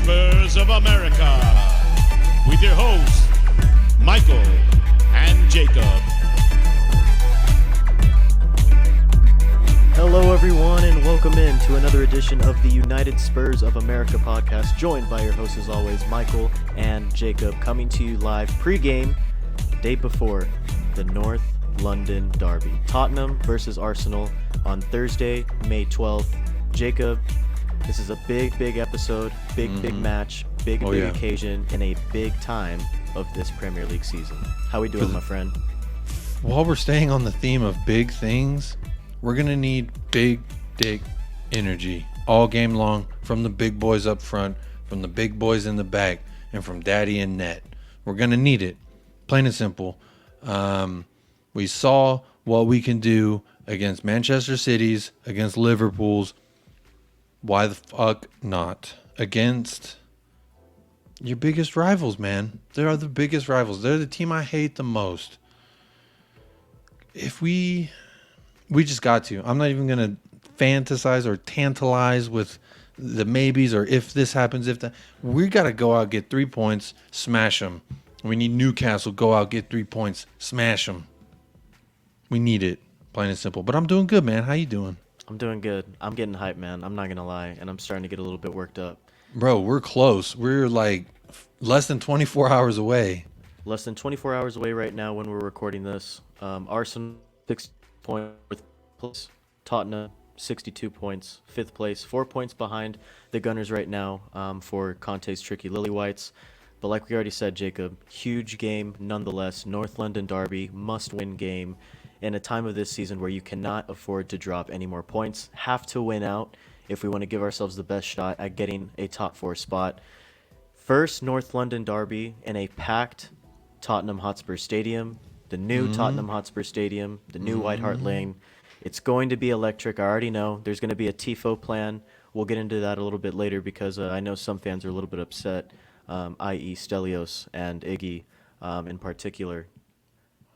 Spurs of America, with your hosts, Michael and Jacob. Hello, everyone, and welcome in to another edition of the United Spurs of America podcast, joined by your hosts, as always, Michael and Jacob, coming to you live pre-game, day before the North London derby. Tottenham versus Arsenal on Thursday, May 12th. Jacob, this is a big episode, big match, big occasion, and a big time of this Premier League season. How we doing, my friend? While we're staying on the theme of big things, we're going to need big dick energy all game long, from the big boys up front, from the big boys in the back, and from daddy in net. We're going to need it, plain and simple. We saw what we can do against Manchester City's, against Liverpool's. Why the fuck not against your biggest rivals, man? They are the biggest rivals. They're the team I hate the most. If we just got to. I'm not even going to fantasize or tantalize with the maybes or if this happens, if that. We got to go out, get 3 points, smash them. We need Newcastle, go out, get 3 points, smash them. We need it, plain and simple. But I'm doing good, man. How you doing? I'm doing good. I'm getting hyped, man. I'm not going to lie, and I'm starting to get a little bit worked up. Bro, we're close. We're like less than 24 hours away. Less than 24 hours away right now when we're recording this. Arsenal, 6 points, 4th place. Tottenham, 62 points, 5th place. 4 points behind the Gunners right now for Conte's tricky Lily Whites. But like we already said, Jacob, huge game nonetheless. North London derby, must-win game. In a time of this season where you cannot afford to drop any more points, have to win out if we want to give ourselves the best shot at getting a top 4 spot. First North London derby in a packed Tottenham Hotspur Stadium, the new Tottenham Hotspur Stadium, the new White Hart Lane. It's going to be electric. I already know. There's going to be a TIFO plan. We'll get into that a little bit later because I know some fans are a little bit upset, i.e. Stelios and Iggy in particular.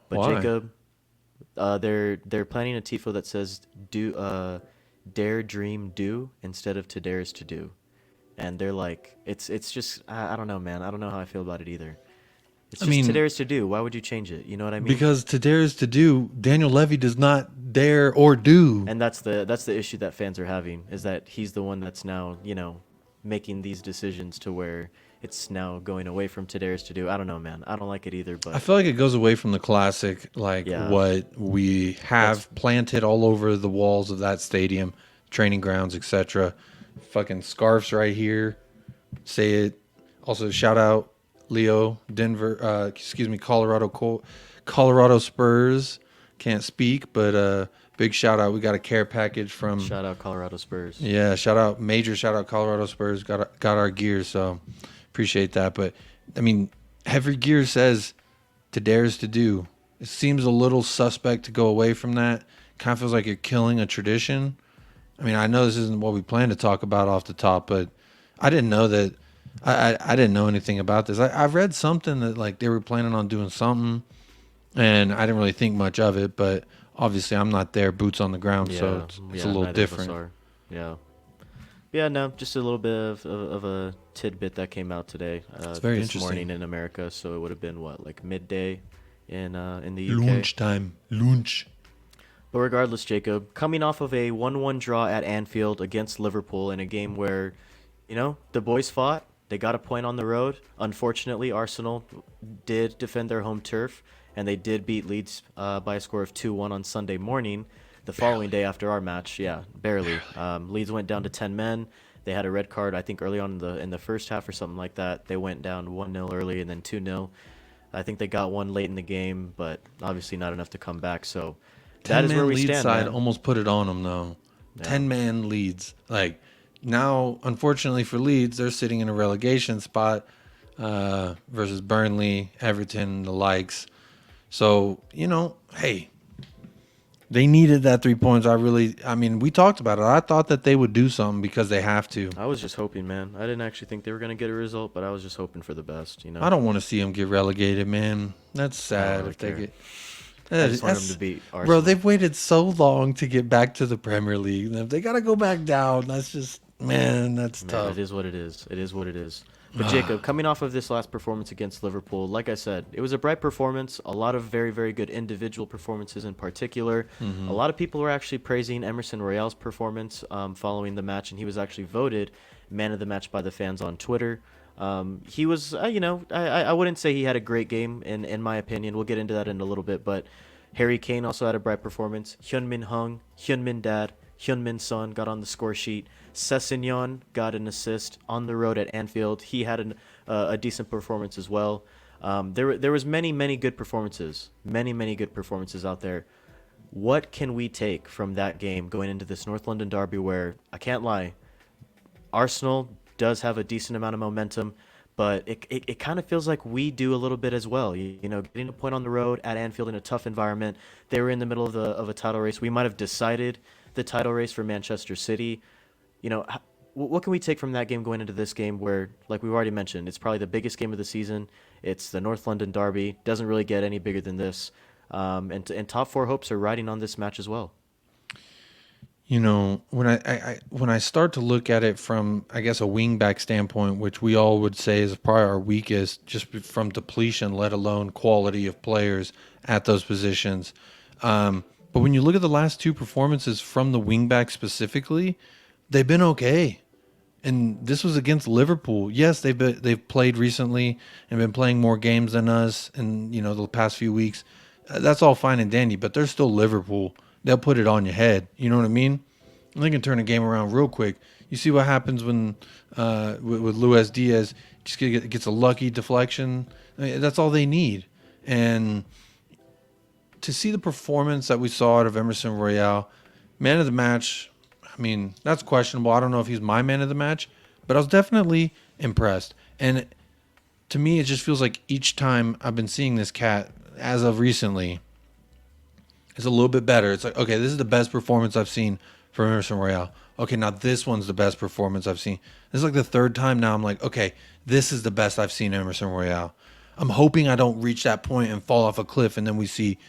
But why? Jacob, they're planning a tifo that says dare dream do instead of to dares to do, and they're like it's just I don't know, man. I don't know how I feel about it either. It's just to dares to do. Why would you change it? You know what I mean? Because to dares to do, Daniel Levy does not dare or do. And that's the issue that fans are having, is that he's the one that's now making these decisions to where it's now going away from to dares to do. I don't know, man. I don't like it either. But I feel like it goes away from the classic, what we have planted all over the walls of that stadium, training grounds, etc. Fucking scarves right here. Say it. Also, shout out Leo, Denver, Colorado Spurs. Can't speak, but big shout out. We got a care package from. Shout out Colorado Spurs. Yeah, major shout out Colorado Spurs. Got our gear, so appreciate that. But I mean, every gear says to dares to do. It seems a little suspect to go away from that. Kind of feels like you're killing a tradition. I mean, I know this isn't what we plan to talk about off the top, but I didn't know that. I didn't know anything about this. I read something that like they were planning on doing something, and I didn't really think much of it. But obviously, I'm not there, boots on the ground, so it's a little different. Yeah, no, just a little bit of a tidbit that came out today. It's very this interesting. Morning in America, so it would have been like midday in the UK. Lunch. But regardless, Jacob, coming off of a 1-1 draw at Anfield against Liverpool in a game where, the boys fought. They got a point on the road. Unfortunately, Arsenal did defend their home turf, and they did beat Leeds by a score of 2-1 on Sunday morning, the following day after our match. Yeah, barely. Leeds went down to 10 men. They had a red card, I think, early on in the first half or something like that. They went down 1-0 early and then 2-0. I think they got one late in the game, but obviously not enough to come back. So that is where we stand. Side man. Almost put it on them, though. Yeah. 10-man Leeds. Like, now, unfortunately for Leeds, they're sitting in a relegation spot versus Burnley, Everton, the likes. So, hey, they needed that 3 points. We talked about it. I thought that they would do something because they have to. I was just hoping, man. I didn't actually think they were going to get a result, but I was just hoping for the best, I don't want to see them get relegated, man. That's sad if they get. I just want them to beat Arsenal. Bro, they've waited so long to get back to the Premier League. If they got to go back down, that's just. Man, that's Man, tough. it is what it is. It is what it is. But Jacob, coming off of this last performance against Liverpool, like I said, it was a bright performance. A lot of very, very good individual performances in particular. Mm-hmm. A lot of people were actually praising Emerson Royale's performance following the match, and he was actually voted man of the match by the fans on Twitter. He was, I wouldn't say he had a great game, in my opinion. We'll get into that in a little bit. But Harry Kane also had a bright performance. Hyun-min Hung, Hyun-min Dad, Hyun-min Son got on the score sheet. Sessegnon got an assist on the road at Anfield. He had a decent performance as well. There was many good performances, many good performances out there. What can we take from that game going into this North London derby where, I can't lie, Arsenal does have a decent amount of momentum, but it kind of feels like we do a little bit as well. Getting a point on the road at Anfield in a tough environment. They were in the middle of a title race. We might have decided the title race for Manchester City. What can we take from that game going into this game where, like we've already mentioned, it's probably the biggest game of the season. It's the North London derby. Doesn't really get any bigger than this. And top four hopes are riding on this match as well. When I start to look at it from, I guess, a wingback standpoint, which we all would say is probably our weakest, just from depletion, let alone quality of players at those positions. But when you look at the last two performances from the wingback specifically, they've been okay. And this was against Liverpool. Yes, they've played recently and been playing more games than us in the past few weeks. That's all fine and dandy, but they're still Liverpool. They'll put it on your head. You know what I mean? And they can turn a game around real quick. You see what happens when with Luis Diaz just gets a lucky deflection. I mean, that's all they need. And to see the performance that we saw out of Emerson Royale, man of the match, I mean, that's questionable. I don't know if he's my man of the match, but I was definitely impressed. And to me, it just feels like each time I've been seeing this cat, as of recently, it's a little bit better. It's like, okay, this is the best performance I've seen from Emerson Royale. Okay, now this one's the best performance I've seen. This is like the third time now I'm like, okay, this is the best I've seen Emerson Royale. I'm hoping I don't reach that point and fall off a cliff and then we see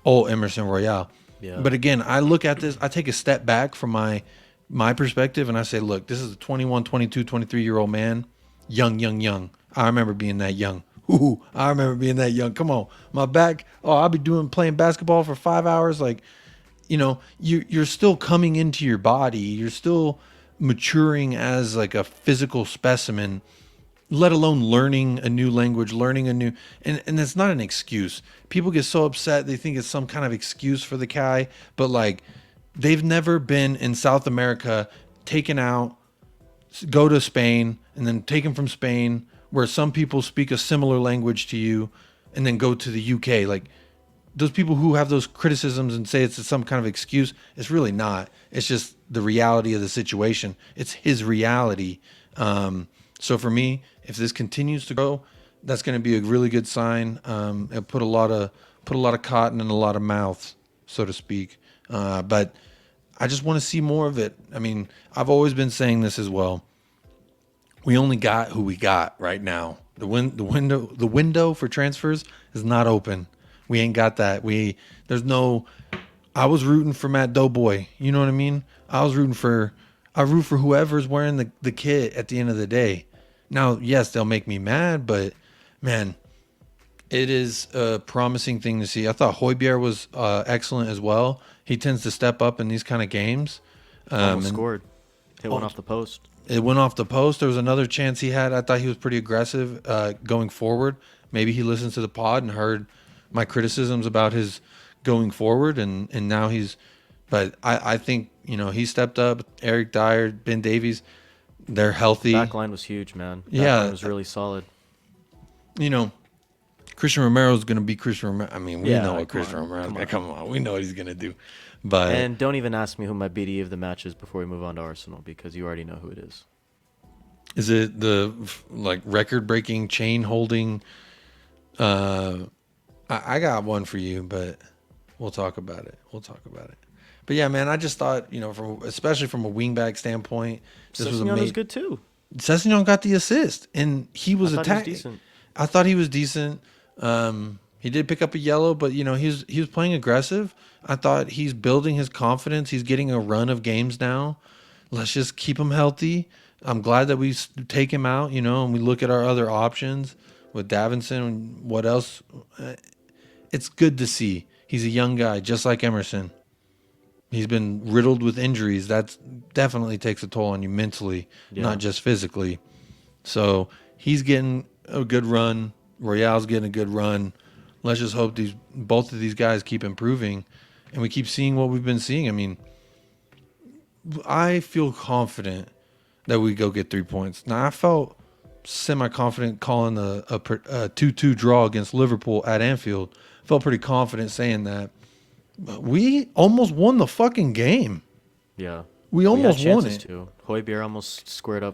Emerson Royale. Yeah. But again, I look at this, I take a step back from my perspective and I say, look, this is a 21, 22, 23-year-old man, young. I remember being that young. Ooh, I remember being that young. Come on, my back. Oh, I'll be playing basketball for 5 hours. Like, you're still coming into your body. You're still maturing as like a physical specimen, let alone learning a new language, and it's not an excuse. People get so upset. They think it's some kind of excuse for the guy, but like they've never been in South America, taken out, go to Spain and then taken from Spain, where some people speak a similar language to you, and then go to the UK. Like, those people who have those criticisms and say it's some kind of excuse, it's really not. It's just the reality of the situation. It's his reality. So for me, if this continues to go, that's going to be a really good sign. It'll put a lot of cotton in a lot of mouths, so to speak. But I just want to see more of it. I mean, I've always been saying this as well. We only got who we got right now. The window for transfers is not open. We ain't got that. I was rooting for Matt Doughboy. You know what I mean? I root for whoever's wearing the kit at the end of the day. Now, yes, they'll make me mad, but man, it is a promising thing to see. I thought Højbjerg was excellent as well. He tends to step up in these kind of games. Almost scored. Hit one off the post. It went off the post. There was another chance he had. I thought he was pretty aggressive going forward. Maybe he listened to the pod and heard my criticisms about his going forward, and now he's. But I think he stepped up. Eric Dyer, Ben Davies, they're healthy. Back line was huge, man. Yeah, it was really solid. Christian Romero is going to be Christian Romero. I mean, we know what Christian Romero is. Come on, we know what he's going to do. And don't even ask me who my BD of the match is before we move on to Arsenal, because you already know who it is. Is it the record-breaking chain-holding? I got one for you, but we'll talk about it. But yeah, man, I just thought, especially from a wingback standpoint, this was good too. Sessegnon got the assist, and he was attacking. I thought he was decent. He did pick up a yellow, but he was playing aggressive. I thought he's building his confidence. He's getting a run of games now. let's just keep him healthy. I'm glad that we take him out, and we look at our other options with Davinson and what else. It's good to see. He's a young guy, just like Emerson. He's been riddled with injuries. That definitely takes a toll on you mentally, not just physically. So he's getting a good run. Royale's getting a good run. Let's just hope both of these guys keep improving, and we keep seeing what we've been seeing. I mean, I feel confident that we go get 3 points. Now, I felt semi-confident calling a 2-2 draw against Liverpool at Anfield. Felt pretty confident saying that. But we almost won the fucking game. Yeah. We almost won it. Højbjerg almost squared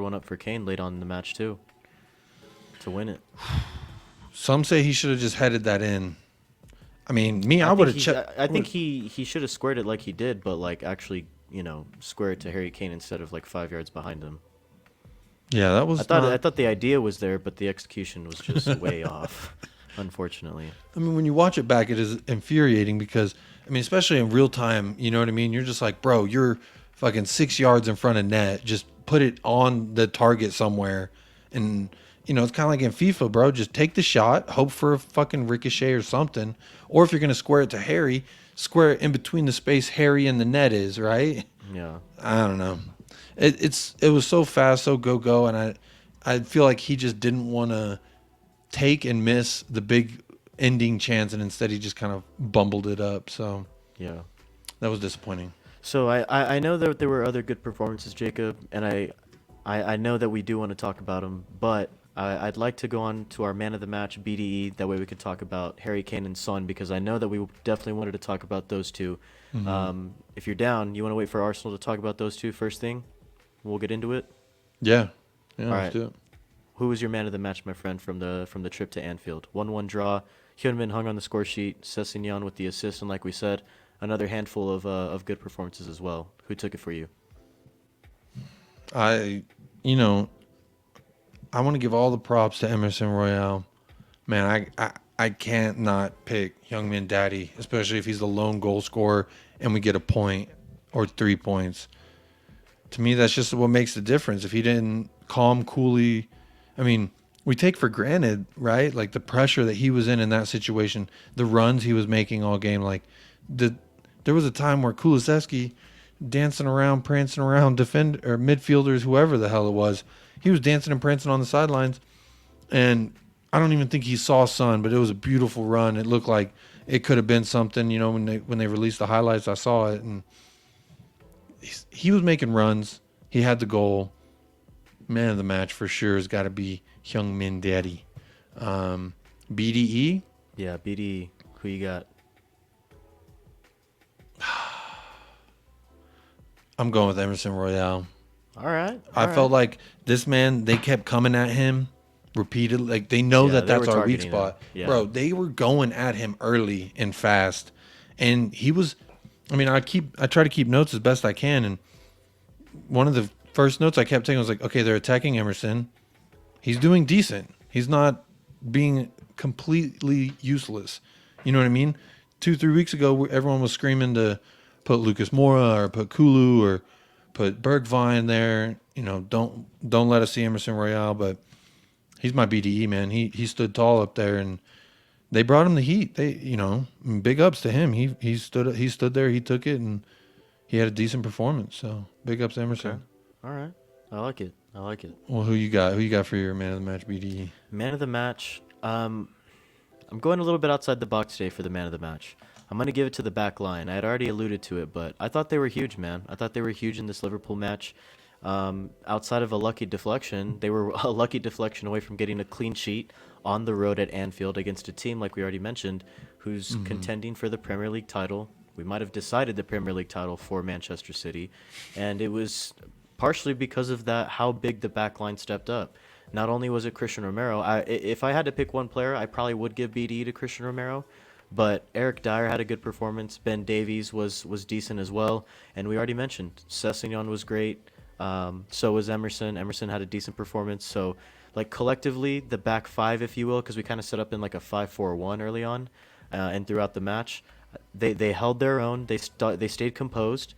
one up for Kane late on in the match too, to win it. Some say he should have just headed that in. I mean, I would have checked. I think he should have squared it like he did, but like actually, square it to Harry Kane instead of like 5 yards behind him. Yeah, that was. I thought the idea was there, but the execution was just way off, unfortunately. I mean, when you watch it back, it is infuriating because, I mean, especially in real time, you know what I mean? You're just like, bro, you're fucking 6 yards in front of net. Just put it on the target somewhere. And, it's kind of like in FIFA, bro. Just take the shot, hope for a fucking ricochet or something. Or if you're going to square it to Harry, square it in between the space Harry and the net is, right? Yeah. I don't know. It was so fast, so go, and I feel like he just didn't want to take and miss the big ending chance, and instead he just kind of bumbled it up. So yeah, that was disappointing. So I know that there were other good performances, Jacob, and I know that we do want to talk about them, but I'd like to go on to our man of the match, BDE. That way we could talk about Harry Kane and Son, because I know that we definitely wanted to talk about those two. Mm-hmm. If you're down, you want to wait for Arsenal to talk about those two first thing? We'll get into it. Yeah, all let's right. do it. Who was your man of the match, my friend, from the trip to Anfield? 1-1 draw. Hyunmin hung on the score sheet. Sessegnon with the assist, and like we said, another handful of good performances as well. Who took it for you? I want to give all the props to Emerson Royale. Man, I can't not pick Youngmin Daddy, especially if he's the lone goal scorer and we get a point or 3 points. To me, that's just what makes the difference. If he didn't coolly, I mean, we take for granted, right? Like the pressure that he was in that situation, the runs he was making all game. Like there was a time where Kulusevski dancing around, prancing around, midfielders, whoever the hell it was. He was dancing and prancing on the sidelines, and I don't even think he saw Son, but it was a beautiful run. It looked like it could have been something, when they released the highlights, I saw it, and he was making runs. He had the goal. Man of the match for sure has got to be Hyungmin Daddy. BDE? Yeah, BDE. Who you got? I'm going with Emerson Royale. All right. I felt like this man, they kept coming at him repeatedly. Like they know that's our weak spot. Yeah. Bro, they were going at him early and fast. And he was, I mean, I try to keep notes as best I can. And one of the first notes I kept taking was like, okay, they're attacking Emerson. He's doing decent. He's not being completely useless. You know what I mean? 2-3 weeks ago, everyone was screaming to put Lucas Moura or put Kulu or put Bergwijn there. Don't let us see Emerson Royale, but he's my BDE, man. He stood tall up there, and they brought him the heat. They, big ups to him. He stood there, he took it, and he had a decent performance. So big ups to Emerson. Okay. All right, I like it. Well, who you got? Who you got for your man of the match, BDE? Man of the match. I'm going a little bit outside the box today for the man of the match. I'm going to give it to the back line. I had already alluded to it, but I thought they were huge, man. I thought they were huge in this Liverpool match. Outside of a lucky deflection, they were a lucky deflection away from getting a clean sheet on the road at Anfield against a team, like we already mentioned, who's contending for the Premier League title. We might have decided the Premier League title for Manchester City, and it was partially because of that, how big the back line stepped up. Not only was it Christian Romero, if I had to pick one player, I probably would give BDE to Christian Romero. But Eric Dyer had a good performance. Ben Davies was decent as well. And we already mentioned Sessegnon was great. So was Emerson. Emerson had a decent performance. So, like, collectively, the back five, if you will, because we kind of set up in like a 5-4-1 early on and throughout the match, they held their own. They stayed composed.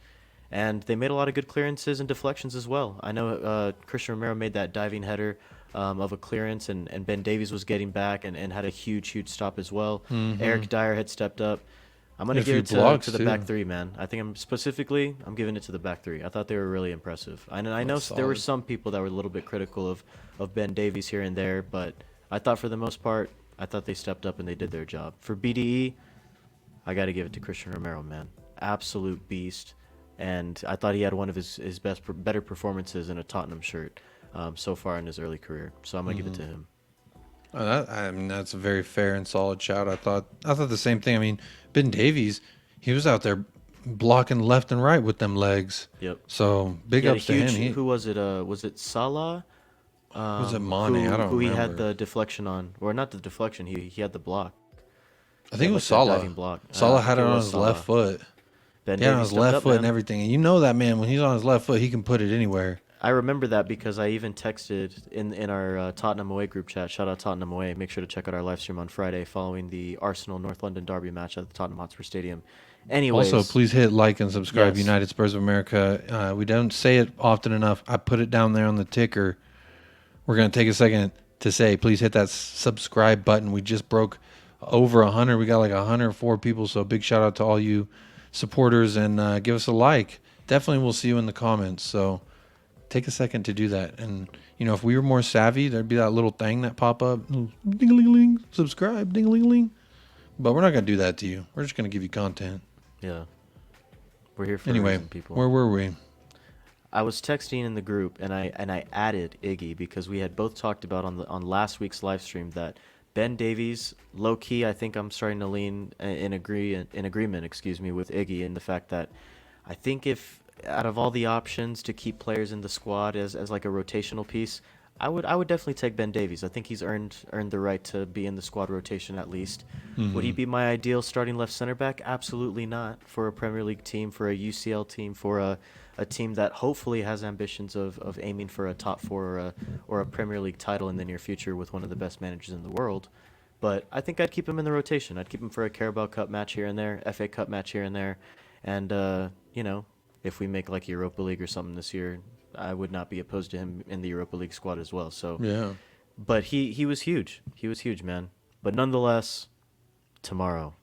And they made a lot of good clearances and deflections as well. I know Christian Romero made that diving header of a clearance, and Ben Davies was getting back and had a huge stop as well. Eric Dyer had stepped up. I'm going to give it to the back three, man. I think I'm giving it to the back three. I thought they were really impressive. I know there were some people that were a little bit critical of Ben Davies here and there, but I thought for the most part, I thought they stepped up and they did their job. For BDE, I got to give it to Christian Romero, man. Absolute beast. And I thought he had one of his better performances in a Tottenham shirt so far in his early career. So I'm going to give it to him. I mean, that's a very fair and solid shout. I thought the same thing. I mean, Ben Davies, he was out there blocking left and right with them legs. Yep. So big ups to him. Who was it? Was it Salah? Was it Mane? I don't who remember. He had the deflection on, or not the deflection. He had the block. I think it was Salah. Salah had it on his left foot. Ben Davies on his left foot and everything. And you know that man, when he's on his left foot, he can put it anywhere. I remember that because I even texted in our Tottenham away group chat. Shout out Tottenham away. Make sure to check out our live stream on Friday following the Arsenal North London derby match at the Tottenham Hotspur Stadium. Anyways, also, please hit like and subscribe. Yes. United Spurs of America. We don't say it often enough. I put it down there on the ticker. We're going to take a second to say, please hit that subscribe button. We just broke over 100. We got like 104 people. So big shout out to all you supporters, and give us a like. Definitely we'll see you in the comments. So take a second to do that. And, you know, if we were more savvy, there'd be that little thing that pop up. Ding-a-ling-a-ling, subscribe, ding-a-ling-a-ling. But we're not going to do that to you. We're just going to give you content. Yeah. We're here for anyway, people. Where were we? I was texting in the group, and I added Iggy because we had both talked about on last week's live stream that Ben Davies, low key, I think I'm starting to lean in agreement, with Iggy in the fact that I think if out of all the options to keep players in the squad as like a rotational piece, I would definitely take Ben Davies. I think he's earned the right to be in the squad rotation at least. Would he be my ideal starting left center back? Absolutely not. For a Premier League team, for a UCL team, for a team that hopefully has ambitions of aiming for a top four or a Premier League title in the near future with one of the best managers in the world. But I think I'd keep him in the rotation. I'd keep him for a Carabao Cup match here and there, FA Cup match here and there. And, you know, if we make like Europa League or something this year, I would not be opposed to him in the Europa League squad as well. So, yeah. But he was huge. He was huge, man. But nonetheless, tomorrow,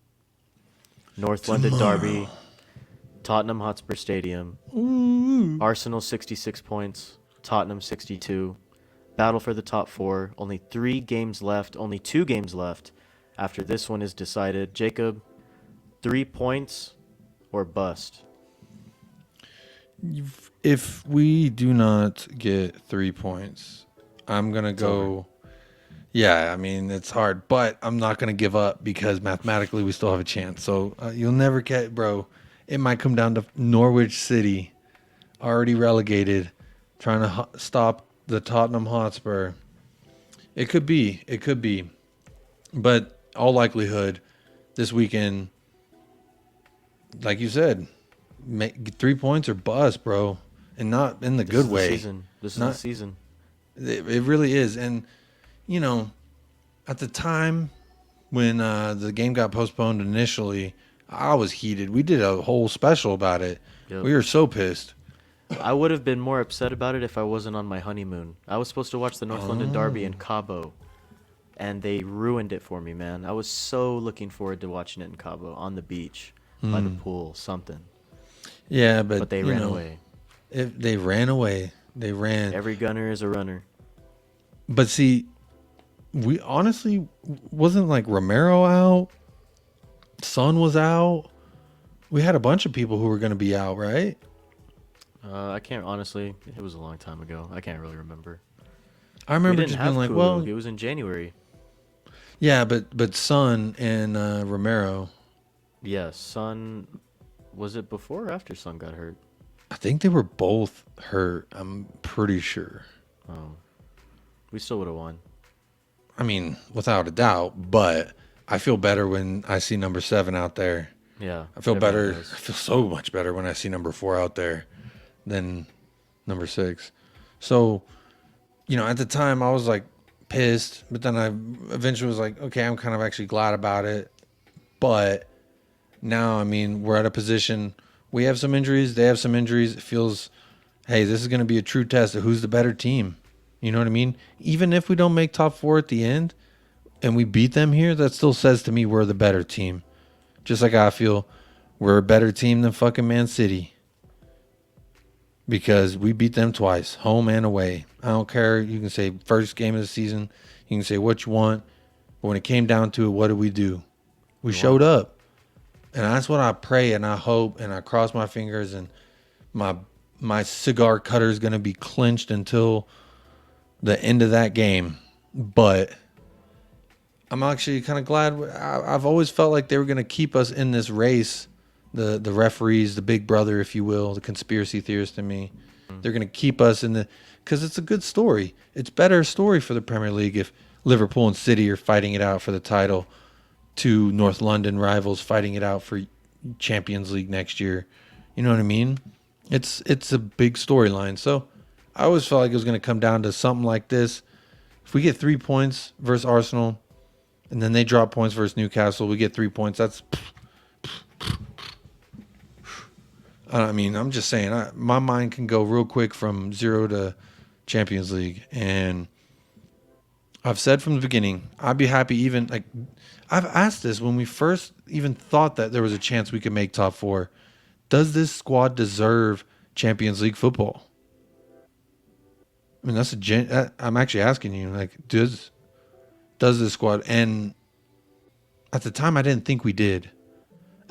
North London derby, Tottenham Hotspur Stadium, Arsenal 66 points, Tottenham 62. Battle for the top four. Only 3 games left. Only 2 games left after this one is decided. Jacob, 3 points or bust? If we do not get 3 points, I'm going to go. Yeah, I mean, it's hard, but I'm not going to give up because mathematically we still have a chance. So you'll never get, bro. It might come down to Norwich City, already relegated, trying to stop the Tottenham Hotspur. It could be. But all likelihood, this weekend, like you said, make 3 points or bust, bro. And not in the good way. This is the season. It really is. And, you know, at the time when the game got postponed initially, I was heated. We did a whole special about it. Yep. We were so pissed. I would have been more upset about it if I wasn't on my honeymoon. I was supposed to watch the North London derby in Cabo, and they ruined it for me, man. I was so looking forward to watching it in Cabo, on the beach, by the pool, something. Yeah, but they ran away. They ran away. They ran. Every gunner is a runner. But see, we honestly wasn't like Romero out. Son was out. We had a bunch of people who were going to be out, right? I can't honestly. It was a long time ago. I can't really remember. I remember just being like, well, it was in January. Yeah, but Son and Romero. Yes, Son. Was it before or after Son got hurt? I think they were both hurt. I'm pretty sure. Oh, we still would have won. I mean, without a doubt. But I feel better when I see number 7 out there. Yeah, I feel better. I feel so much better when I see number 4 out there than number 6. So, you know, at the time I was like pissed, but then I eventually was like, okay, I'm kind of actually glad about it. But now, I mean, we're at a position We have some injuries. They have some injuries. It feels, hey, this is going to be a true test of who's the better team. You know what I mean? Even if we don't make top 4 at the end and we beat them here, that still says to me we're the better team. Just like I feel we're a better team than fucking Man City. Because we beat them twice, home and away. I don't care. You can say first game of the season. You can say what you want. But when it came down to it, what did we do? We showed up. And that's what I pray and I hope and I cross my fingers and my cigar cutter is going to be clenched until the end of that game. But I'm actually kind of glad. I've always felt like they were going to keep us in this race. The referees, the big brother, if you will, the conspiracy theorist in me. They're going to keep us in the... Because it's a good story. It's better story for the Premier League if Liverpool and City are fighting it out for the title. Two North London rivals fighting it out for Champions League next year. You know what I mean? It's a big storyline. So I always felt like it was going to come down to something like this. If we get 3 points versus Arsenal, and then they drop points versus Newcastle, we get 3 points. That's... I mean, I'm just saying, my mind can go real quick from 0 to Champions League. And I've said from the beginning, I'd be happy even, like, I've asked this when we first even thought that there was a chance we could make top 4. Does this squad deserve Champions League football? I mean, I'm actually asking you, like, does this squad, and at the time I didn't think we did.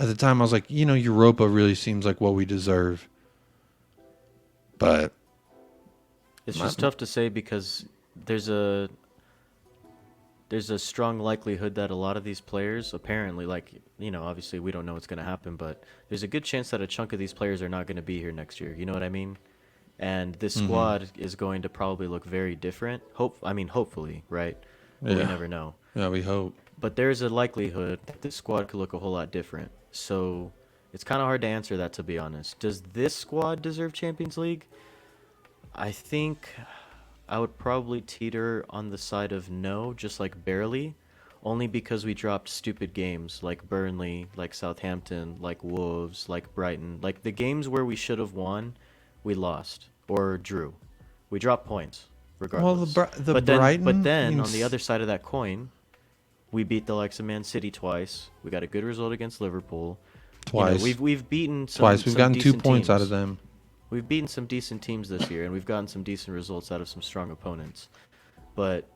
At the time, I was like, Europa really seems like what we deserve. But it's just tough to say because there's a strong likelihood that a lot of these players, apparently, obviously we don't know what's going to happen, but there's a good chance that a chunk of these players are not going to be here next year. You know what I mean? And this squad is going to probably look very different. Hopefully, right? But we never know. Yeah, we hope. But there's a likelihood that this squad could look a whole lot different. So it's kind of hard to answer that, to be honest. Does this squad deserve Champions League? I think I would probably teeter on the side of no, just like barely. Only because we dropped stupid games like Burnley, like Southampton, like Wolves, like Brighton. Like the games where we should have won, we lost or drew. We dropped points, regardless. Well, but then on the other side of that coin, we beat the likes of Man City twice. We got a good result against Liverpool. Twice. We've beaten some Twice. We've some gotten 2 decent points teams. out of them. We've beaten some decent teams this year, and we've gotten some decent results out of some strong opponents. But,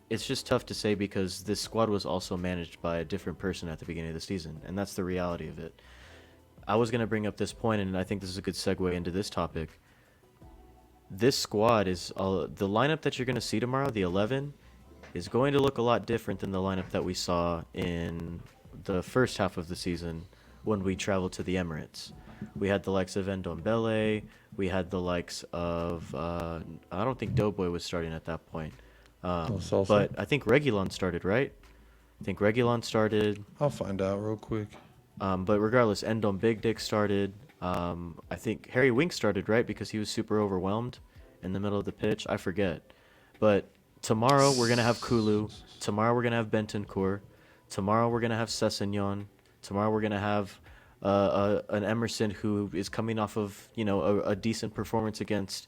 it's just tough to say because this squad was also managed by a different person at the beginning of the season, and that's the reality of it. I was going to bring up this point, and I think this is a good segue into this topic. This squad is the lineup that you're going to see tomorrow, the 11, is going to look a lot different than the lineup that we saw in the first half of the season when we traveled to the Emirates. We had the likes of Ndombele. We had the likes of... I don't think Doughboy was starting at that point. But I think Reguilon started, right? I think Reguilon started. I'll find out real quick. But regardless, Endom Big Dick started. I think Harry Winks started, right? Because he was super overwhelmed in the middle of the pitch. I forget. But tomorrow we're going to have Kulu. Tomorrow we're going to have Bentancur. Tomorrow we're going to have Sessegnon. Tomorrow we're going to have an Emerson who is coming off of, a decent performance against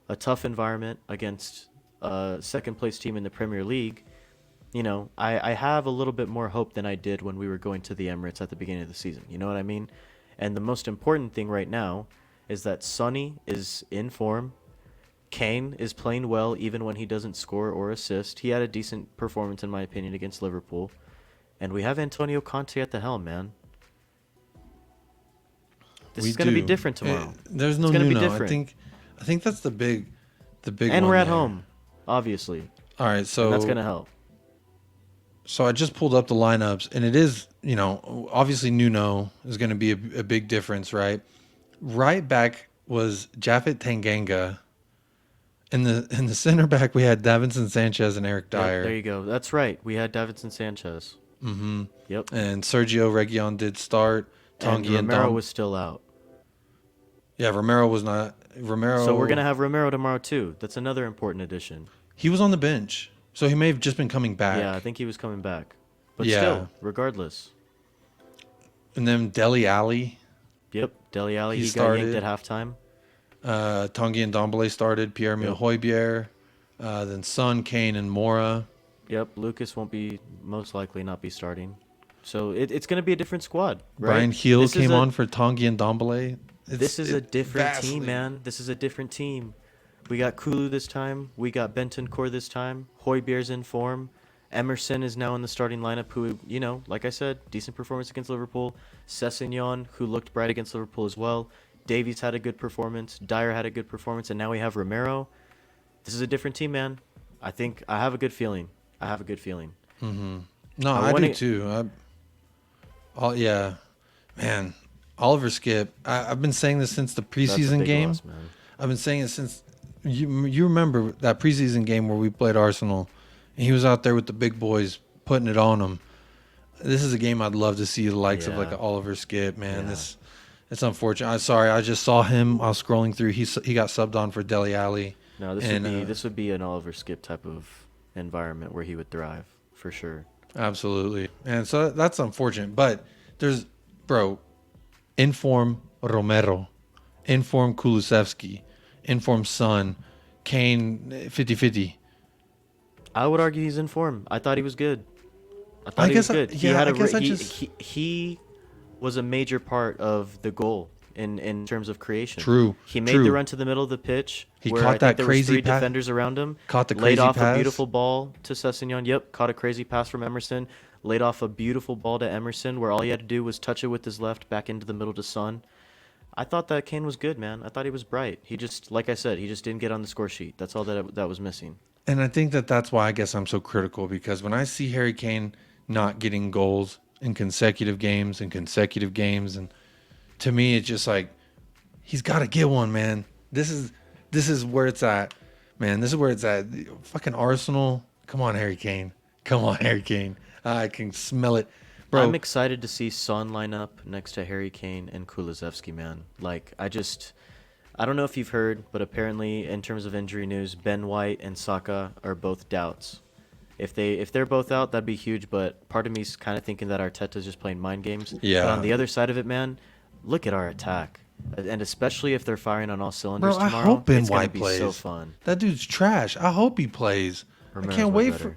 a tough environment, against a second-place team in the Premier League. I have a little bit more hope than I did when we were going to the Emirates at the beginning of the season. You know what I mean? And the most important thing right now is that Sonny is in form. Kane is playing well even when he doesn't score or assist. He had a decent performance, in my opinion, against Liverpool. And we have Antonio Conte at the helm, man. This is going to be different tomorrow. There's no Nuno. I think that's the big and we're at home, obviously. All right, so and that's going to help. So I just pulled up the lineups, and it is, obviously Nuno is going to be a big difference, right? Right back was Japhet Tanganga. In the center back, we had Davinson Sanchez and Eric Dyer. Yep, there you go. That's right. We had Davinson Sanchez. Mm-hmm. Yep. And Sergio Reguilon did start. And Romero was still out. Yeah, Romero was not. So we're going to have Romero tomorrow, too. That's another important addition. He was on the bench, so he may have just been coming back. Yeah, I think he was coming back. But still, regardless. And then Dele Alli Yep, Dele Alli, He he got yanked started. at halftime. Tanguy and Ndombele started. Pierre-Emile Højbjerg. Then Son, Kane, and Mora. Yep, Lucas won't be most likely not be starting. So it's going to be a different squad, right? Brian Heel This is came a- on for Tanguy and Ndombele. This is a different team, man. This is a different team. We got Kulu this time. We got Bentancur this time. Højbjerg's in form. Emerson is now in the starting lineup, who, like I said, decent performance against Liverpool. Sessegnon, who looked bright against Liverpool as well. Davies had a good performance. Dyer had a good performance. And now we have Romero. This is a different team, man. I have a good feeling. No, I do too. Yeah, man. Oliver Skip. I've been saying this since the That's a preseason big game. loss, man. I've been saying it since you remember that preseason game where we played Arsenal, and he was out there with the big boys putting it on them. This is a game I'd love to see the likes of like an Oliver Skip, man. Yeah. It's unfortunate. I'm sorry, I just saw him. I was scrolling through. He got subbed on for Dele Alli. No, this would be an Oliver Skip type of environment where he would thrive for sure. Absolutely. And so that's unfortunate. But there's, inform Romero, inform Kulusevski, inform Son, Kane 50-50. I would argue he's in form. I thought he was good. I thought he was good. He was a major part of the goal in terms of creation. True. He made the run to the middle of the pitch. He where caught I think that there crazy was three pass. defenders around him. Caught the laid crazy off pass. a beautiful ball to Sessegnon. Yep, caught a crazy pass from Emerson. Laid off a beautiful ball to Emerson, where all he had to do was touch it with his left back into the middle to Son. I thought that Kane was good, man. I thought he was bright. He just, like I said, he just didn't get on the score sheet. That's all that was missing. And I think that's why I guess I'm so critical, because when I see Harry Kane not getting goals in consecutive games, and to me it's just like he's got to get one, man. This is where it's at, man. This is where it's at. Fucking Arsenal. Come on, Harry Kane. I can smell it, bro. I'm excited to see Son line up next to Harry Kane and Kulusevski, man. Like, I don't know if you've heard, but apparently in terms of injury news, Ben White and Saka are both doubts. If they're both out, that'd be huge, but part of me's kind of thinking that Arteta's just playing mind games. Yeah. But on the other side of it, man, look at our attack. And especially if they're firing on all cylinders Bro, I tomorrow, hope Ben it's going White to be plays. so fun. That dude's trash. I hope he plays. Romero's I can't way wait better. for.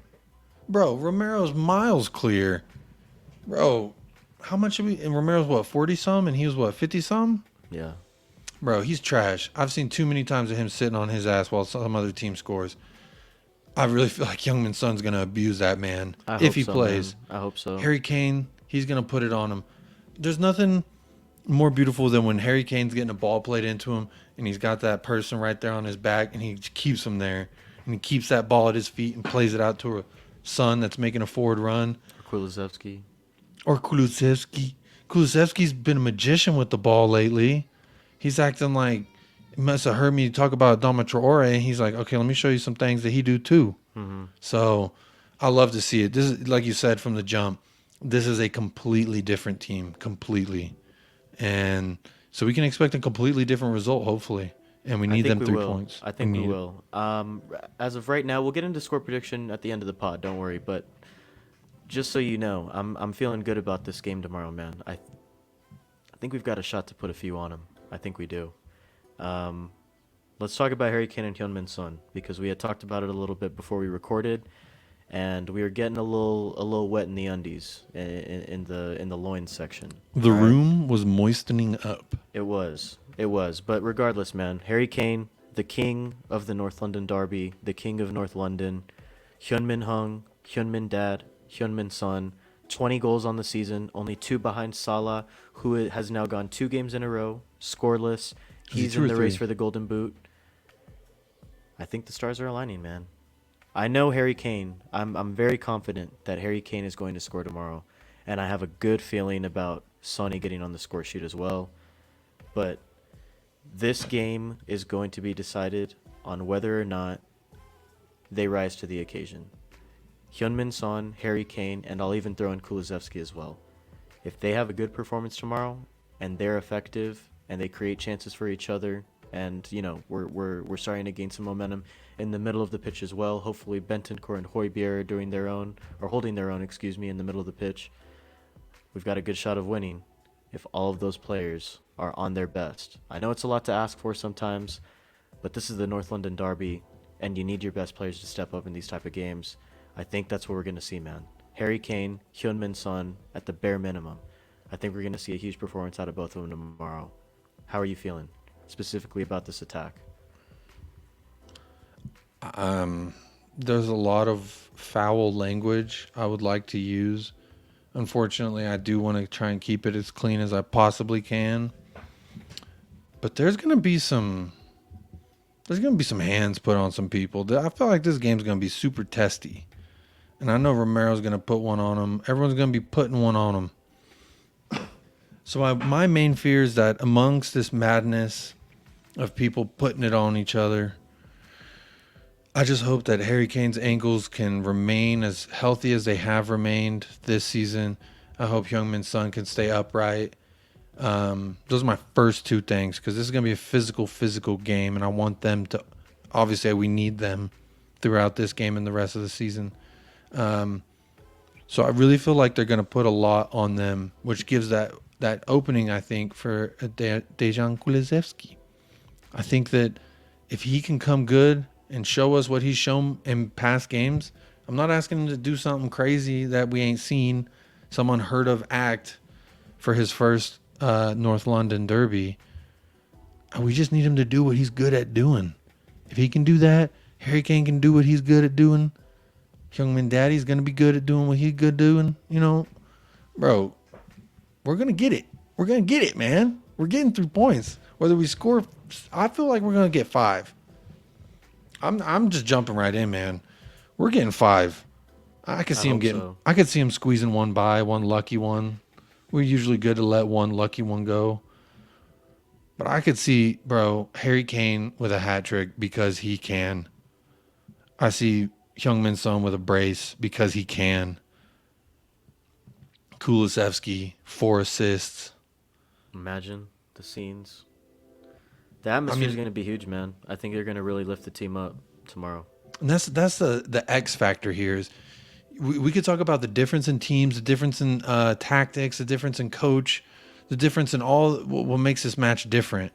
Bro, Romero's miles clear. Bro, how much are we? And Romero's what, 40 some, and he was what, 50 some? Yeah. Bro, he's trash. I've seen too many times of him sitting on his ass while some other team scores. I really feel like Youngman Son's gonna abuse that man if he plays. Man. I hope so. Harry Kane, he's gonna put it on him. There's nothing more beautiful than when Harry Kane's getting a ball played into him, and he's got that person right there on his back, and he keeps him there, and he keeps that ball at his feet and plays it out to a son that's making a forward run. Kulusevski. Or Kulusevski. Kulusevski's been a magician with the ball lately. He's acting like, he must have heard me talk about Adama Traore, and he's like, okay, let me show you some things that he do too. Mm-hmm. So I love to see it. This is, like you said from the jump, this is a completely different team, completely. And so we can expect a completely different result, hopefully. And we need them 3 points. I think we will. As of right now, we'll get into score prediction at the end of the pod. Don't worry. But just so you know, I'm feeling good about this game tomorrow, man. I think we've got a shot to put a few on them. I think we do. Let's talk about Harry Kane and Heung-min Son, because we had talked about it a little bit before we recorded, and we were getting a little wet in the undies in the loins section. The room was moistening up. It was. But regardless, man, Harry Kane, the king of the North London derby, the king of North London, Heung-min Hung, Heung-min Dad, Heung-min Son, 20 goals on the season, only 2 behind Salah, who has now gone 2 games in a row, scoreless. He's in the race for the Golden Boot. I think the stars are aligning, man. I know Harry Kane. I'm very confident that Harry Kane is going to score tomorrow, and I have a good feeling about Sonny getting on the score sheet as well. But this game is going to be decided on whether or not they rise to the occasion. Heung-min Son, Harry Kane, and I'll even throw in Kulusevski as well. If they have a good performance tomorrow and they're effective and they create chances for each other, and we're starting to gain some momentum in the middle of the pitch as well. Hopefully Bentancur and Højbjerg are holding their own, in the middle of the pitch. We've got a good shot of winning if all of those players are on their best. I know it's a lot to ask for sometimes, but this is the North London derby, and you need your best players to step up in these type of games. I think that's what we're going to see, man. Harry Kane, Heung-min Son at the bare minimum. I think we're going to see a huge performance out of both of them tomorrow. How are you feeling, specifically about this attack? There's a lot of foul language I would like to use. Unfortunately, I do want to try and keep it as clean as I possibly can. But there's gonna be some hands put on some people. I feel like this game's gonna be super testy, and I know Romero's gonna put one on them. Everyone's gonna be putting one on them. So my main fear is that amongst this madness of people putting it on each other, I just hope that Harry Kane's ankles can remain as healthy as they have remained this season. I hope Heung-min Son can stay upright. Those are my first two things, because this is going to be a physical game, and I want them to, obviously we need them throughout this game and the rest of the season. So I really feel like they're going to put a lot on them, which gives that opening, I think, for Dejan Kulusevski. I think that if he can come good and show us what he's shown in past games, I'm not asking him to do something crazy that we ain't seen, some unheard of act for his first North London derby. We just need him to do what he's good at doing. If he can do that, Harry Kane can do what he's good at doing. Heung-min Daddy's going to be good at doing what he's good doing. You know, bro, we're going to get it. We're going to get it, man. We're getting 3 points. Whether we score, I feel like we're going to get 5. I'm just jumping right in, man. We're getting 5. I could see him getting. So. I could see him squeezing one lucky one. We're usually good to let one lucky one go. But I could see, bro, Harry Kane with a hat trick because he can. I see Heung-min Son with a brace because he can. Kulusevski 4 assists. Imagine the scenes. The atmosphere is going to be huge, man. I think they're going to really lift the team up tomorrow. And that's the X factor here. Is we could talk about the difference in teams, the difference in tactics, the difference in coach, the difference in all what makes this match different.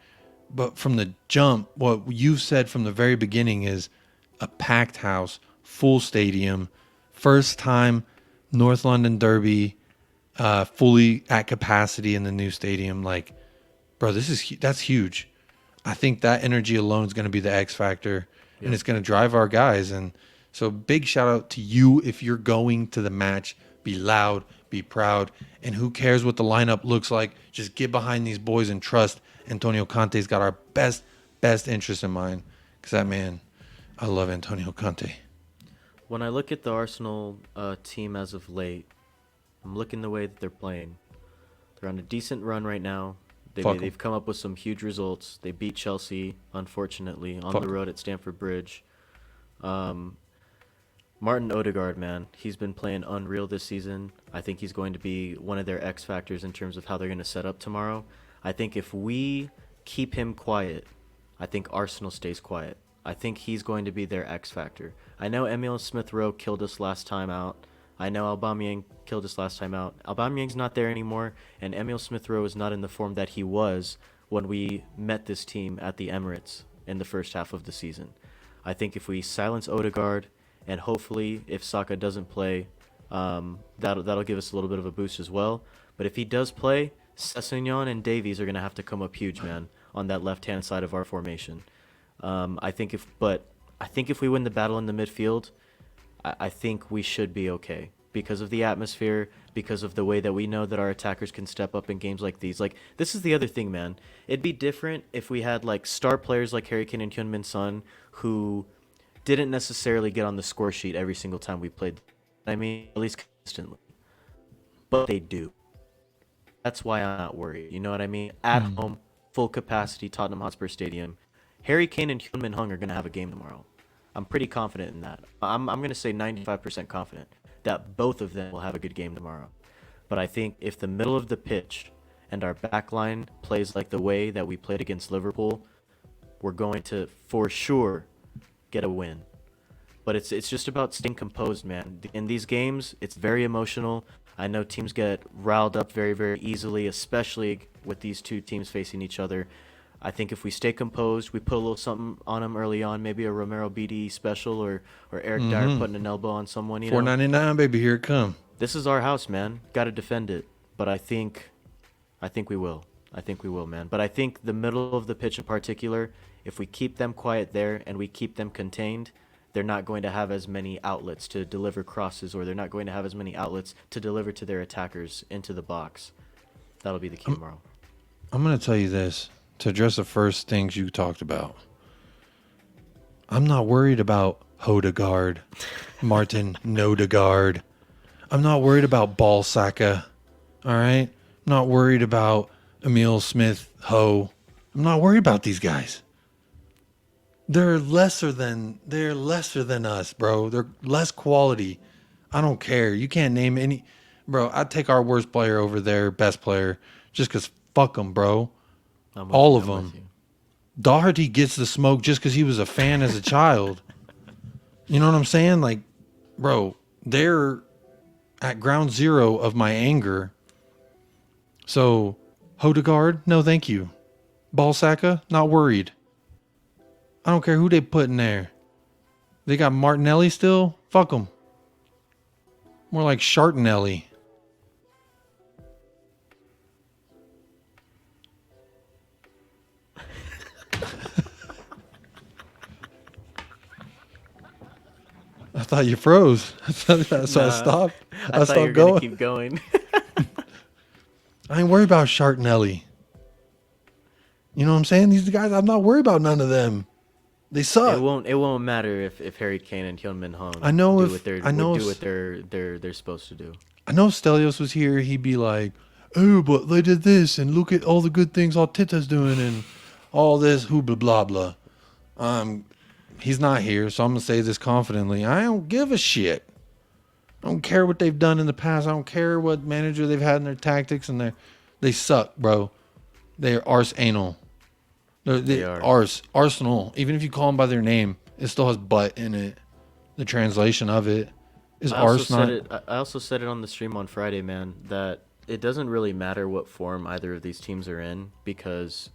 But from the jump, what you've said from the very beginning is a packed house, full stadium, first time North London derby, fully at capacity in the new stadium. Like, bro, that's huge. I think that energy alone is going to be the X factor, and it's going to drive our guys. And so big shout out to you if you're going to the match. Be loud, be proud, and who cares what the lineup looks like? Just get behind these boys and trust Antonio Conte's got our best interest in mind, because that man, I love Antonio Conte. When I look at the Arsenal team as of late, I'm looking the way that they're playing. They're on a decent run right now. They've come up with some huge results. They beat Chelsea, unfortunately, on the road at Stamford Bridge. Martin Odegaard, man, he's been playing unreal this season. I think he's going to be one of their X factors in terms of how they're going to set up tomorrow. I think if we keep him quiet, I think Arsenal stays quiet. I think he's going to be their X factor. I know Emile Smith-Rowe killed us last time out. I know Aubameyang killed us last time out. Aubameyang's not there anymore, and Emile Smith-Rowe is not in the form that he was when we met this team at the Emirates in the first half of the season. I think if we silence Odegaard, and hopefully if Saka doesn't play, that'll give us a little bit of a boost as well. But if he does play, Sessegnon and Davies are going to have to come up huge, man, on that left-hand side of our formation. I think if we win the battle in the midfield, I think we should be okay because of the atmosphere, because of the way that we know that our attackers can step up in games like these. Like, this is the other thing, man. It'd be different if we had, like, star players like Harry Kane and Heung-min Son who didn't necessarily get on the score sheet every single time we played. I mean, at least consistently. But they do. That's why I'm not worried. You know what I mean? At home, full capacity, Tottenham Hotspur Stadium. Harry Kane and Heung-min Son are going to have a game tomorrow. I'm pretty confident in that. I'm going to say 95% confident that both of them will have a good game tomorrow. But I think if the middle of the pitch and our back line plays like the way that we played against Liverpool, we're going to, for sure, get a win. But it's just about staying composed, man. In these games, it's very emotional. I know teams get riled up very, very easily, especially with these two teams facing each other. I think if we stay composed, we put a little something on them early on, maybe a Romero BD special or Eric Dyer putting an elbow on someone. You know, $4.99, baby. Here it come. this is our house, man. Got to defend it. But I think we will. I think we will, man. But I think the middle of the pitch in particular, if we keep them quiet there and we keep them contained, they're not going to have as many outlets to deliver crosses, or they're not going to have as many outlets to deliver to their attackers into the box. That'll be the key tomorrow. I'm going to tell you this to address the first things you talked about. I'm not worried about Hodegaard, Martin Nodegaard. I'm not worried about Ball-Saka. All right? I'm not worried about Emil Smith Ho. I'm not worried about these guys. They're lesser than us, bro. They're less quality. I don't care. You can't name any. Bro, I'd take our worst player over their best player just because fuck them, bro. All of them. Doherty gets the smoke just because he was a fan as a child. You know what I'm saying? Like, bro, they're at ground zero of my anger. So, Hodegaard, no thank you. Ball-Saka, not worried. I don't care who they put in there. They got Martinelli still? Fuck them. More like Shartinelli. I thought you froze. So I stopped. I thought you were going to keep going. I ain't worried about Shartinelli. You know what I'm saying? These guys, I'm not worried about none of them. They suck. It won't matter if Harry Kane and Hyun-Min Hong do what they're supposed to do. I know if Stelios was here, he'd be like, "Oh, but they did this, and look at all the good things Arteta's doing, and all this hoobla blah blah." He's not here, so I'm gonna say this confidently. I don't give a shit. I don't care what they've done in the past. I don't care what manager they've had in their tactics, and they suck, bro. They're arse anal. They are. Arsenal. Even if you call them by their name, it still has butt in it. The translation of it is Arsenal. I also said it on the stream on Friday, man, that it doesn't really matter what form either of these teams are in, because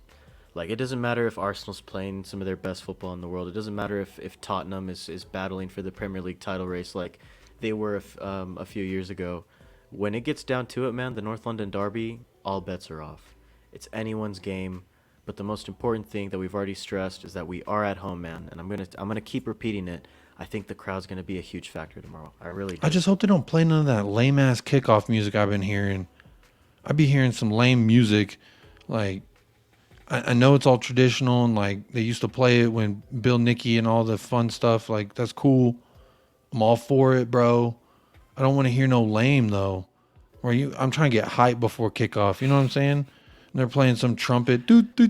like it doesn't matter if Arsenal's playing some of their best football in the world. It doesn't matter if Tottenham is battling for the Premier League title race like they were a few years ago. When it gets down to it, man, the North London derby, all bets are off. It's anyone's game. But the most important thing that we've already stressed is that we are at home, man. And I'm gonna keep repeating it. I think the crowd's gonna be a huge factor tomorrow. I really do. I just hope they don't play none of that lame ass kickoff music I've been hearing. I'd be hearing some lame music. Like, I know it's all traditional and like they used to play it when Bill Nicky and all the fun stuff. Like, that's cool. I'm all for it, bro. I don't want to hear no lame though. I'm trying to get hype before kickoff. You know what I'm saying? They're playing some trumpet. I heard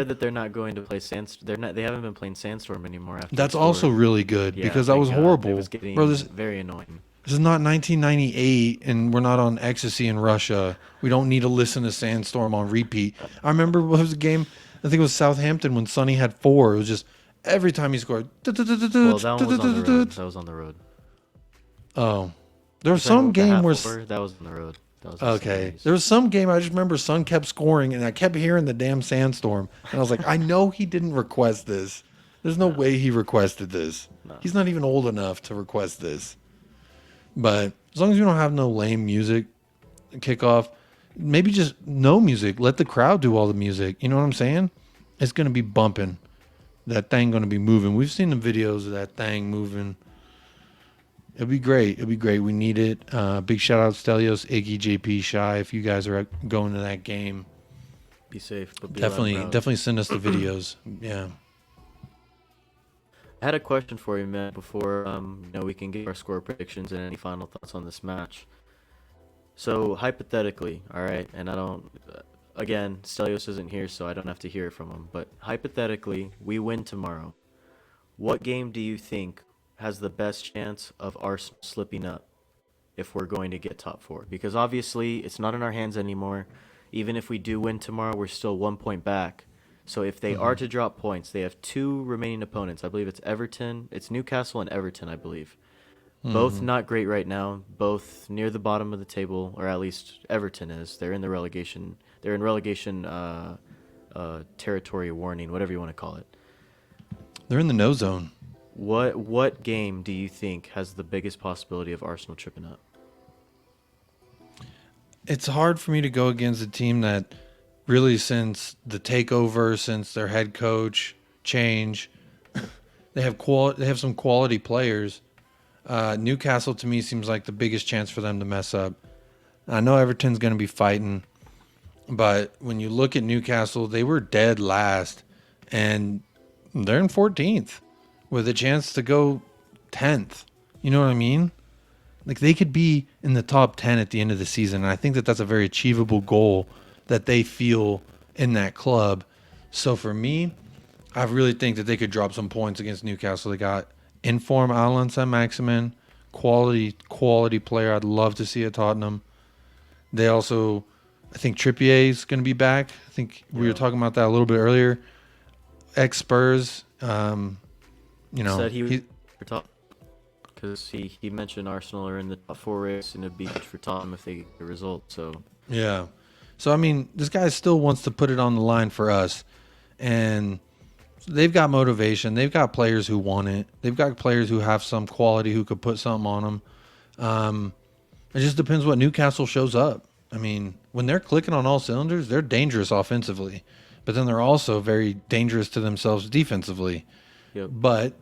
that they're not going to play Sandstorm. They haven't been playing Sandstorm anymore. That's also really good because that was horrible. It was getting very annoying. This is not 1998, and we're not on ecstasy in Russia. We don't need to listen to Sandstorm on repeat. I remember what was the game? I think it was Southampton when Sonny had 4. It was just every time he scored. Well, that one was on the road. That was on the road. Oh, there was some game where that was on the road. Okay. There was some game I just remember Son kept scoring and I kept hearing the damn Sandstorm. And I was like, I know he didn't request this. There's no way he requested this. No. He's not even old enough to request this. But as long as you don't have no lame music kickoff, maybe just no music. Let the crowd do all the music. You know what I'm saying? It's going to be bumping. That thing going to be moving. We've seen the videos of that thing moving. It'll be great. It'll be great. We need it. Big shout out to Stelios, Iggy, JP, Shy. If you guys are going to that game, be safe. But be definitely send us the videos. Yeah. I had a question for you, Matt, before we can get our score predictions and any final thoughts on this match. So hypothetically, all right, and I don't. Again, Stelios isn't here, so I don't have to hear it from him. But hypothetically, we win tomorrow. What game do you think has the best chance of Arsenal slipping up if we're going to get top 4? Because obviously it's not in our hands anymore. Even if we do win tomorrow, we're still 1 point back. So if they are to drop points, they have 2 remaining opponents. I believe it's Newcastle and Everton, I believe. Both not great right now. Both near the bottom of the table, or at least Everton is. They're in the relegation. They're in relegation territory warning, whatever you want to call it. They're in the no zone. What game do you think has the biggest possibility of Arsenal tripping up? It's hard for me to go against a team that really, since the takeover, since their head coach change, they have some quality players. Newcastle to me seems like the biggest chance for them to mess up. I know Everton's going to be fighting, but when you look at Newcastle, they were dead last, and they're in 14th with a chance to go 10th. You know what I mean? Like, they could be in the top 10 at the end of the season, and I think that that's a very achievable goal that they feel in that club. So for me, I really think that they could drop some points against Newcastle. They got in-form Alan Saint-Maximin, quality player I'd love to see at Tottenham. They also, I think Trippier is going to be back. I think we were talking about that a little bit earlier. Ex-Spurs, Said he was for top because he mentioned Arsenal are in the top 4 race and it'd be good for Tottenham if they get a result. So yeah. So I mean, this guy still wants to put it on the line for us, and they've got motivation. They've got players who want it. They've got players who have some quality who could put something on them. It just depends what Newcastle shows up. I mean, when they're clicking on all cylinders, they're dangerous offensively, but then they're also very dangerous to themselves defensively. Yep. But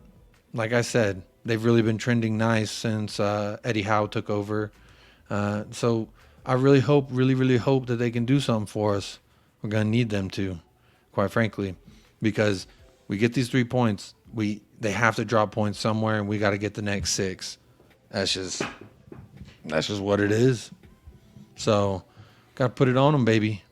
like I said, they've really been trending nice since Eddie Howe took over. So I really hope that they can do something for us. We're going to need them to, quite frankly, because we get these 3 points. They have to drop points somewhere, and we got to get the next 6. That's just what it is. So got to put it on them, baby.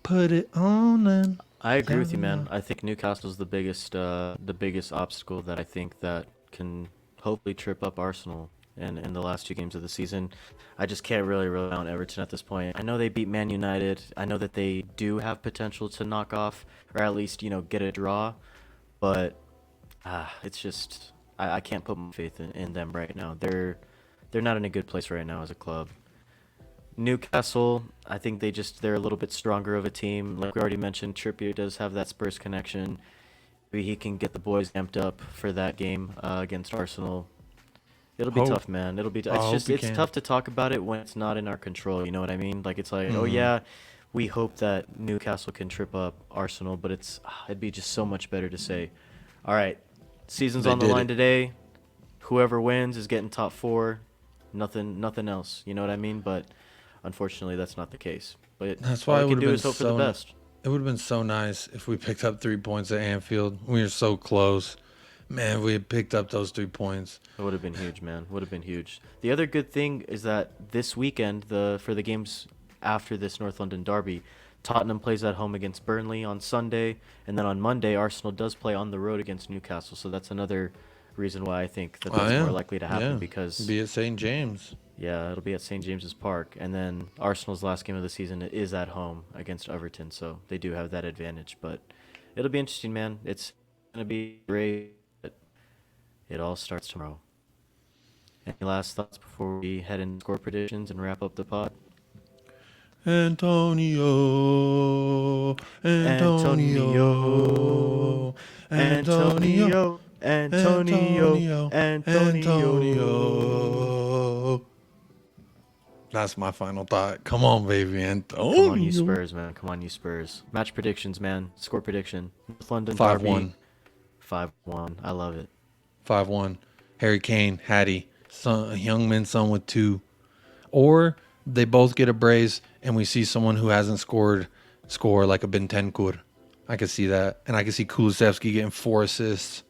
Put it on them. I agree with you, man. I think Newcastle's the biggest obstacle that I think that can hopefully trip up Arsenal in the last 2 games of the season. I just can't really rely on Everton at this point. I know they beat Man United. I know that they do have potential to knock off or at least, get a draw, but it's just I can't put my faith in them right now. They're not in a good place right now as a club. Newcastle, I think they're a little bit stronger of a team. Like we already mentioned, Trippier does have that Spurs connection. Maybe he can get the boys amped up for that game against Arsenal. It'll be tough, man. It'll be. It's tough to talk about it when it's not in our control. You know what I mean? Like it's like, oh yeah, we hope that Newcastle can trip up Arsenal, but it'd be just so much better to say, all right, season's on the line today. Whoever wins is getting top 4. Nothing else. You know what I mean? But unfortunately, that's not the case. But that's why all we can do is hope for the best. It would have been so nice if we picked up 3 points at Anfield. We were so close. Man, we had picked up those 3 points. It would have been huge, man. Would have been huge. The other good thing is that this weekend, for the games after this North London derby, Tottenham plays at home against Burnley on Sunday, and then on Monday, Arsenal does play on the road against Newcastle. So that's another reason why I think that's more likely to happen because be at St. James. Yeah, it'll be at St. James's Park, and then Arsenal's last game of the season is at home against Everton, so they do have that advantage. But it'll be interesting, man. It's gonna be great. It all starts tomorrow. Any last thoughts before we head into score predictions and wrap up the pod? Antonio. That's my final thought. Come on, baby, Antonio. Come on, you Spurs, man. Come on, you Spurs. Match predictions, man. Score prediction. North London 5-1. 5-1. I love it. 5-1. Harry Kane, Hattie, Youngman, son with 2. Or they both get a brace, and we see someone who hasn't score like a Bentancur. I could see that. And I could see Kulusevski getting 4 assists.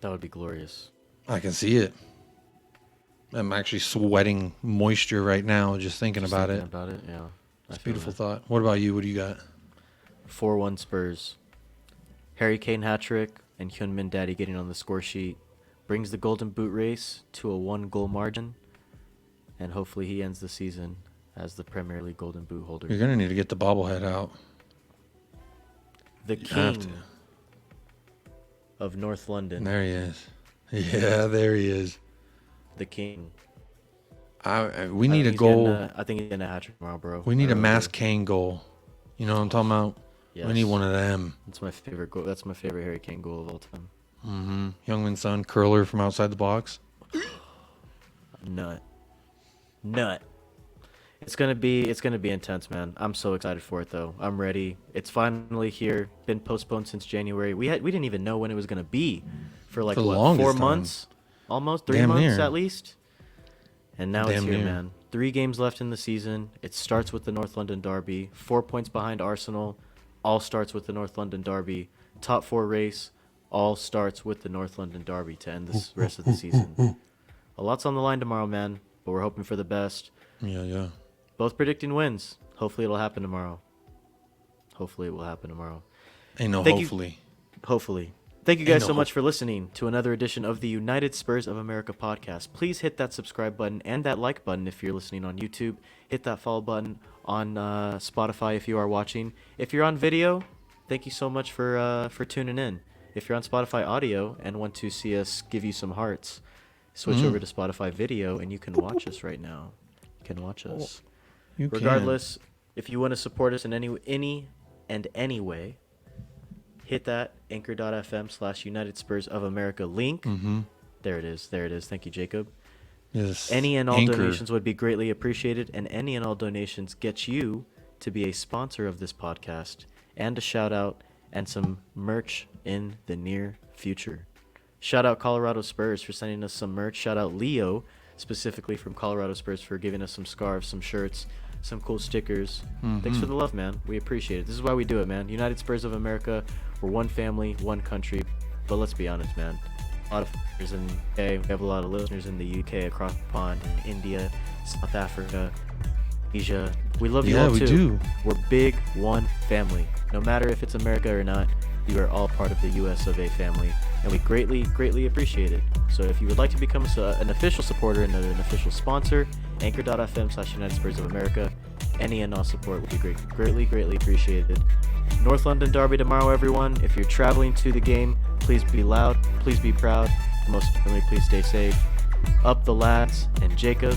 That would be glorious. I can see it. I'm actually sweating moisture right now just thinking about it. Yeah. It's a beautiful thought. What about you? What do you got? 4-1 Spurs. Harry Kane hat-trick and Hyunmin Daddy getting on the score sheet brings the Golden Boot race to a 1-goal margin, and hopefully he ends the season as the Premier League Golden Boot holder. You're going to need to get the bobblehead out. the have king of North London. There he is. Yeah, there he is. The king. We need a goal. I think he's getting a hat trick tomorrow, bro. We need a Mass Kane goal. You know what I'm talking about? Yes. We need one of them. That's my favorite goal. That's my favorite Harry Kane goal of all time. Mm-hmm. Youngman's son, curler from outside the box. Nut. It's gonna be intense, man. I'm so excited for it, though. I'm ready. It's finally here. Been postponed since January. We didn't even know when it was gonna be for like For the what, longest 4 time. months, almost 3 Damn months near. at least. And now it's Damn here, near. man. 3 games left in the season. It starts with the North London Derby. 4 points behind Arsenal. All starts with the North London Derby. Top 4 race. All starts with the North London Derby to end this rest of the season. A lot's on the line tomorrow, man. But we're hoping for the best. Yeah. Both predicting wins. Hopefully it'll happen tomorrow. Hopefully it will happen tomorrow. Ain't no Thank you. hopefully. Hopefully. Thank you guys no so much hope. for listening to another edition of the United Spurs of America podcast. Please hit that subscribe button and that like button if you're listening on YouTube. Hit that follow button on Spotify if you are watching. If you're on video, thank you so much for tuning in. If you're on Spotify audio and want to see us give you some hearts, switch over to Spotify video and you can watch us right now. You can watch us. You Regardless, if you want to support us in any way, hit that anchor.fm/United Spurs of America link. Mm-hmm. There it is. Thank you, Jacob. Yes. Any and all Anchor. donations would be greatly appreciated, and any and all donations get you to be a sponsor of this podcast and a shout out and some merch in the near future. Shout out Colorado Spurs for sending us some merch. Shout out Leo, specifically from Colorado Spurs, for giving us some scarves, some shirts, some cool stickers. Thanks for the love, man. We appreciate it. This is why we do it, man. United Spurs of America. We're one family, one country. But let's be honest, man. A lot of listeners in the UK. We have a lot of listeners in the UK, across the pond, in India, South Africa, Asia. We love you all we too. do. We're big one family. No matter if it's America or not, you are all part of the US of A family, and we greatly appreciate it. So if you would like to become an official supporter and an official sponsor, anchor.fm/United Spurs of America, any and all support would be greatly appreciated. North London Derby tomorrow, everyone. If you're traveling to the game, please be loud, please be proud, and most importantly, please stay safe. Up the lads, and Jacob.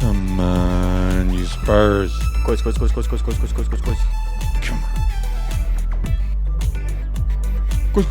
Come on, you Spurs. Course. Come on. Go.